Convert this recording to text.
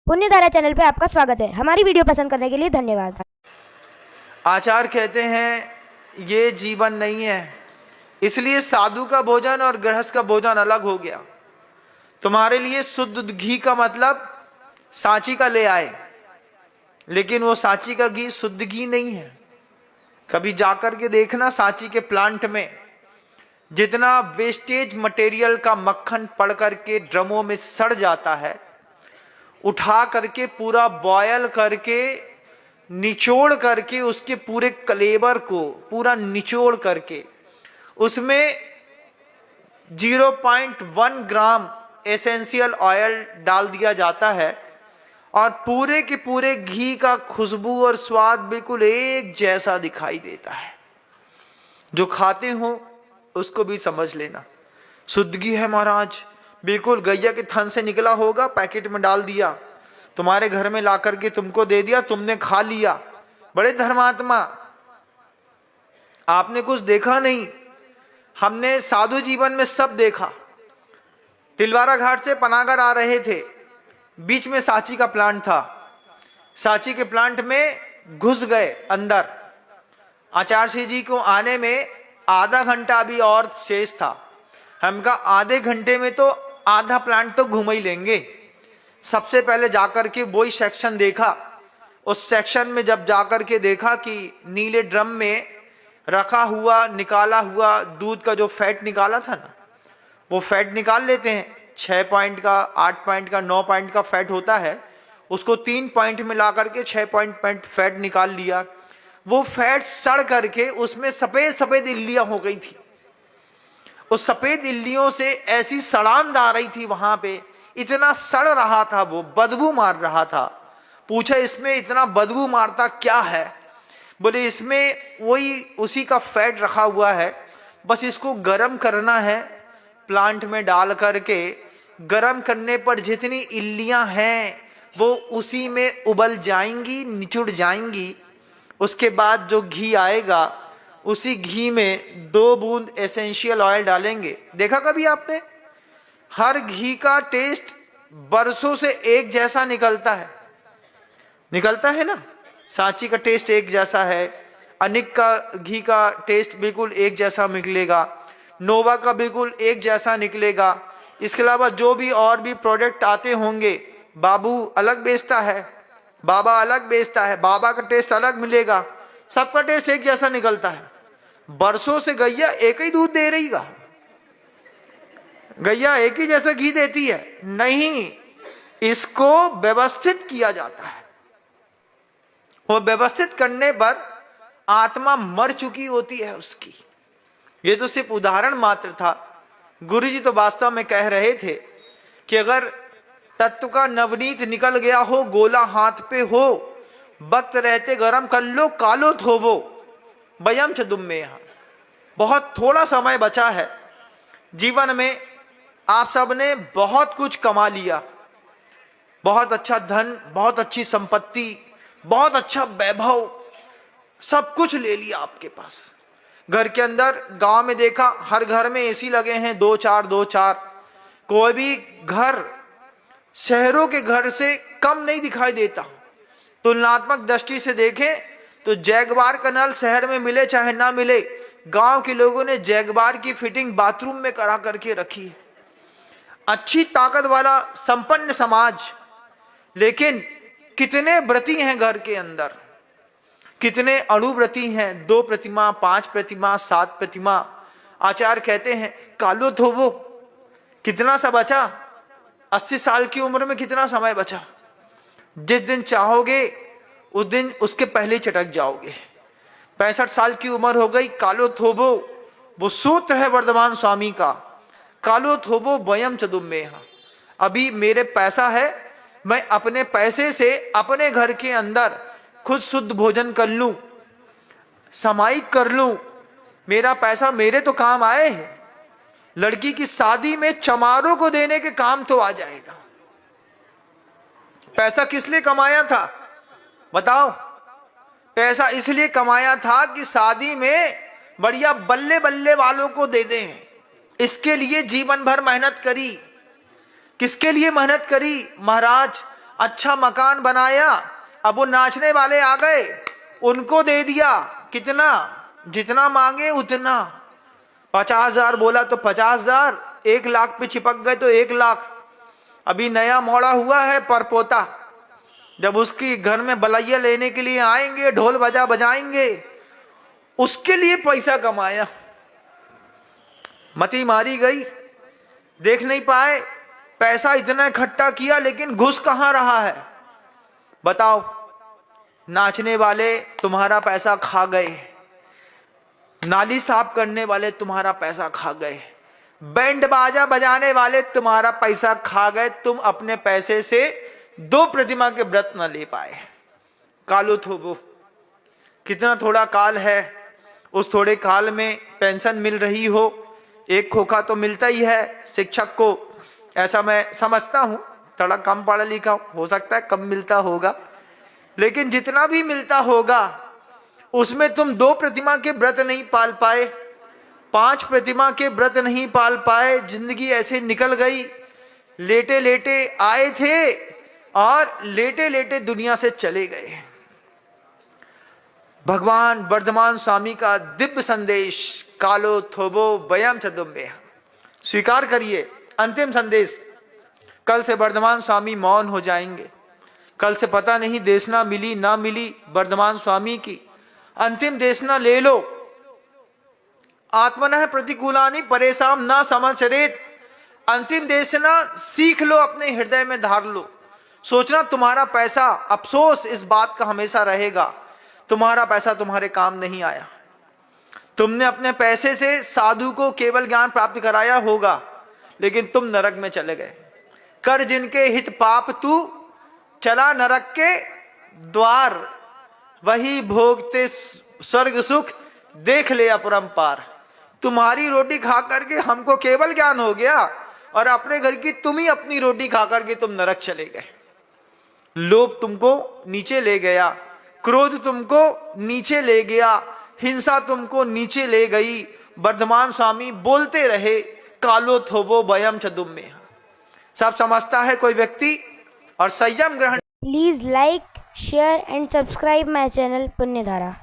पुण्यधारा channel पे आपका स्वागत है। हमारी वीडियो पसंद करने के लिए धन्यवाद। आचार्य कहते हैं ये जीवन नहीं है, इसलिए साधु का भोजन और गृहस्थ का भोजन अलग हो गया। तुम्हारे लिए शुद्ध घी का मतलब सांची का ले आए, लेकिन वो सांची का घी शुद्ध घी नहीं है। कभी जाकर के देखना, सांची के प्लांट में जितना वेस्टेज मटेरियल का मक्खन पड़ करके ड्रमों में सड़ जाता है, उठा करके पूरा बॉयल करके निचोड़ करके उसके पूरे कलेवर को पूरा निचोड़ करके उसमें 0.1 ग्राम एसेंशियल ऑयल डाल दिया जाता है और पूरे के पूरे घी का खुशबू और स्वाद बिल्कुल एक जैसा दिखाई देता है। जो खाते हो उसको भी समझ लेना शुद्ध घी है महाराज, बिल्कुल गैया के थन से निकला होगा, पैकेट में डाल दिया, तुम्हारे घर में ला करके तुमको दे दिया, तुमने खा लिया। बड़े धर्मात्मा, आपने कुछ देखा नहीं, हमने साधु जीवन में सब देखा। तिलवारा घाट से पनागर आ रहे थे, बीच में सांची का प्लांट था। सांची के प्लांट में घुस गए अंदर। आचार्य जी को आने में आधा घंटा भी और शेष था। हम कहा आधे घंटे में तो आधा प्लांट तो घूम ही लेंगे। सबसे पहले जाकर के वही सेक्शन देखा। उस सेक्शन में जब जाकर के देखा कि नीले ड्रम में रखा हुआ निकाला हुआ दूध का जो फैट निकाला था ना, वो फैट निकाल लेते हैं। 6 पॉइंट का, 8 पॉइंट का, 9 पॉइंट का फैट होता है, उसको 3 पॉइंट में ला करके 6 पॉइंट फैट निकाल लिया। वो फैट सड़ करके उसमें सफेद सफेद इल्लियां हो गई थी। उस सफेद इल्लियों से ऐसी सड़ांध आ रही थी, वहां पे इतना सड़ रहा था, वो बदबू मार रहा था। पूछा इसमें इतना बदबू मारता क्या है? बोले इसमें वही उसी का फैट रखा हुआ है, बस इसको गर्म करना है। प्लांट में डाल करके गर्म करने पर जितनी इल्लियां हैं वो उसी में उबल जाएंगी, निचुड़ जाएंगी। उसके बाद जो घी आएगा, उसी घी में 2 बूंद एसेंशियल ऑयल डालेंगे। देखा कभी आपने? हर घी का टेस्ट बरसों से एक जैसा निकलता है ना। सांची का टेस्ट एक जैसा है, अनिक का घी का टेस्ट बिल्कुल एक जैसा निकलेगा, नोवा का बिल्कुल एक जैसा निकलेगा। इसके अलावा जो भी और भी प्रोडक्ट आते होंगे, बाबू अलग बेचता है, बाबा अलग बेचता है, बाबा का टेस्ट अलग मिलेगा, सबका टेस्ट एक जैसा निकलता है। बरसों से गैया एक ही दूध दे रही, गैया एक ही जैसा घी देती है? नहीं, इसको व्यवस्थित किया जाता है। वो व्यवस्थित करने पर आत्मा मर चुकी होती है उसकी। ये तो सिर्फ उदाहरण मात्र था। गुरुजी तो वास्तव में कह रहे थे कि अगर तत्व का नवनीत निकल गया हो, गोला हाथ पे हो, वक्त रहते गरम कर लो, कालो थोवो बयम चदुम में। यहां बहुत थोड़ा समय बचा है जीवन में। आप सब ने बहुत कुछ कमा लिया, बहुत अच्छा धन, बहुत अच्छी संपत्ति, बहुत अच्छा वैभव, सब कुछ ले लिया आपके पास। घर के अंदर, गांव में देखा हर घर में एसी लगे हैं, 2-4। कोई भी घर शहरों के घर से कम नहीं दिखाई देता। तुलनात्मक दृष्टि से देखें तो जैगवार का नल शहर में मिले चाहे ना मिले, गांव के लोगों ने जैगवार की फिटिंग बाथरूम में करा करके रखी है। अच्छी ताकत वाला संपन्न समाज, लेकिन कितने व्रती हैं घर के अंदर, कितने अणुव्रती हैं? 2 प्रतिमा, 5 प्रतिमा, 7 प्रतिमा। आचार्य कहते हैं कालो धोवो, कितना सा बचा? 80 साल की उम्र में कितना समय बचा? जिस दिन चाहोगे उस दिन उसके पहले चटक जाओगे। 65 साल की उम्र हो गई, कालो थोबो, वो सूत्र है वर्धमान स्वामी का, कालो थोबो वयम चदुम में। अभी मेरे पैसा है, मैं अपने पैसे से अपने घर के अंदर खुद शुद्ध भोजन कर लूं, सामायिक कर लूं, मेरा पैसा मेरे तो काम आए है। लड़की की शादी में चमारों को देने के काम तो आ जाएगा। पैसा किस लिए कमाया था बताओ? पैसा इसलिए कमाया था कि शादी में बढ़िया बल्ले बल्ले वालों को दे दें। इसके लिए जीवन भर मेहनत करी। किसके लिए मेहनत करी? महाराज अच्छा मकान बनाया, अब वो नाचने वाले आ गए, उनको दे दिया। कितना? जितना मांगे उतना। 50,000 बोला तो 50,000, 1 लाख पे चिपक गए तो 1 लाख। अभी नया मोड़ा हुआ है परपोता, जब उसकी घर में बलैया लेने के लिए आएंगे, ढोल बजा बजाएंगे, उसके लिए पैसा कमाया। मती मारी गई, देख नहीं पाए, पैसा इतना इकट्ठा किया लेकिन घुस कहां रहा है बताओ। नाचने वाले तुम्हारा पैसा खा गए, नाली साफ करने वाले तुम्हारा पैसा खा गए, बैंड बाजा बजाने वाले तुम्हारा पैसा खा गए। तुम अपने पैसे से 2 प्रतिमा के व्रत न ले पाए। कालो थोबो, कितना थोड़ा काल है, उस थोड़े काल में पेंशन मिल रही हो, एक खोखा तो मिलता ही है शिक्षक को, ऐसा मैं समझता हूं। थोड़ा कम पढ़ा लिखा हो सकता है, कम मिलता होगा, लेकिन जितना भी मिलता होगा उसमें तुम 2 प्रतिमा के व्रत नहीं पाल पाए, 5 प्रतिमा के व्रत नहीं पाल पाए। जिंदगी ऐसे निकल गई, लेटे लेटे आए थे और लेटे लेटे दुनिया से चले गए। भगवान वर्धमान स्वामी का दिव्य संदेश, कालो थोबो वयम चतुम्बे, स्वीकार करिए। अंतिम संदेश, कल से वर्धमान स्वामी मौन हो जाएंगे। कल से पता नहीं देशना मिली ना मिली वर्धमान स्वामी की, अंतिम देशना ले लो। आत्मनः प्रतिकूलानि परेशान ना समाचरेत, अंतिम देशना सीख लो, अपने हृदय में धार लो। सोचना तुम्हारा पैसा, अफसोस इस बात का हमेशा रहेगा, तुम्हारा पैसा तुम्हारे काम नहीं आया। तुमने अपने पैसे से साधु को केवल ज्ञान प्राप्त कराया होगा, लेकिन तुम नरक में चले गए। कर जिनके हित पाप तू, चला नरक के द्वार, वही भोगते स्वर्ग सुख, देख ले अपरंपार। तुम्हारी रोटी खा करके हमको केवल ज्ञान हो गया, और अपने घर की तुम ही अपनी रोटी खा करके तुम नरक चले गए। लोभ तुमको नीचे ले गया, क्रोध तुमको नीचे ले गया, हिंसा तुमको नीचे ले गई। वर्धमान स्वामी बोलते रहे, कालो थोबो वयम चतुम्बे। सब समझता है कोई व्यक्ति और संयम ग्रहण। Please like, share and subscribe my channel Punyadhara.